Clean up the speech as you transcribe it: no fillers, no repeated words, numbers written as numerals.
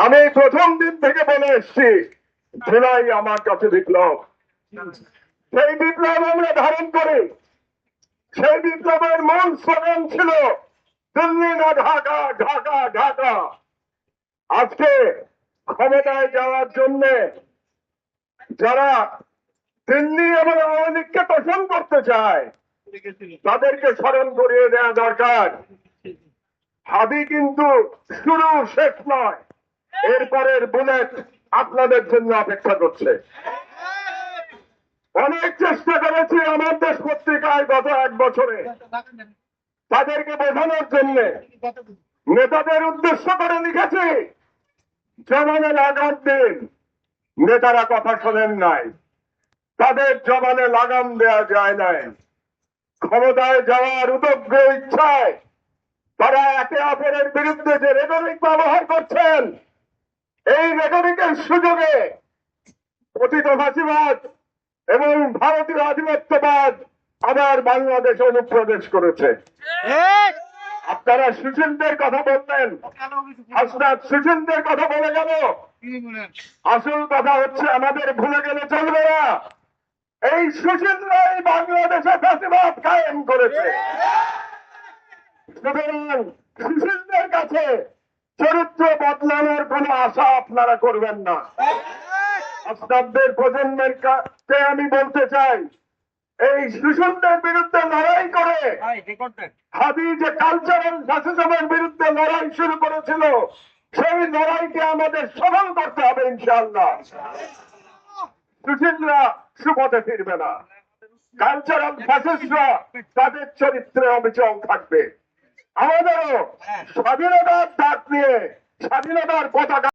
আমি প্রথম দিন থেকে বলে এসছি জুলাই আমার কাছে বিপ্লব। সেই বিপ্লব আমরা ধারণ করি। সেই বিপ্লবের মূল স্লোগান ছিল দিল্লি না ঢাকা, ঢাকা ঢাকা। আজকে ক্ষমতায় যাওয়ার জন্য যারা দিল্লি এবং আওয়ামী লীগকে তোষণ করতে চায় তাদেরকে স্মরণ করিয়ে দেওয়া দরকার। হাদি কিন্তু শুরু শেষ নয়, এরপরের বুলেট আপনাদের জন্য অপেক্ষা করছে। অনেক চেষ্টা করেছি আমার দেশ পত্রিকায় গত 1 বছরে তাদেরকে বোঝানোর জন্য। নেতাদের উদ্দেশ্য করে লিখেছি জবানে লাগাম দিন, নেতারা কথা শোনেন নাই, তাদের জবানে লাগাম দেওয়া যায় নাই। ক্ষমতায় যাওয়ার উদগ্র ইচ্ছায় তারা একে অপরের বিরুদ্ধে যে রেটরিক ব্যবহার করছেন, এই রেটরিকের সুযোগে পতিত ফাঁসিবাদ এবং ভারতীয় আধিপত্যবাদ আবার বাংলাদেশে অনুপ্রবেশ করেছে। আপনারা সুশীলদের কথা বললেন, হাসনাত সুশীলদের কথা বলে গেল। আসল কথা হচ্ছে আমাদের ভুলে গেলে চলবে না, এই সুশীলরাই বাংলাদেশে ফাঁসিবাদ কায়েম করেছে। সুতরাং সুশীলদের কাছে চরিত্র বদলানোর কোন আশা আপনারা করবেন না। আপনাদের প্রজন্মের কাছে আমি বলতে চাই, এই সুশীলদের বিরুদ্ধে লড়াই করে হাদি যে কালচারাল ফ্যাসিজমের বিরুদ্ধে লড়াই শুরু করেছিল, সেই লড়াইকে আমাদের সফল করতে হবে ইনশাআল্লাহ। সুশীলরা সুপথে ফিরবে না, কালচারাল ফ্যাসিস্টরা তাদের চরিত্রে অবিচল থাকবে। আমাদেরও স্বাধীনতার ডাক নিয়ে স্বাধীনতার পতাকা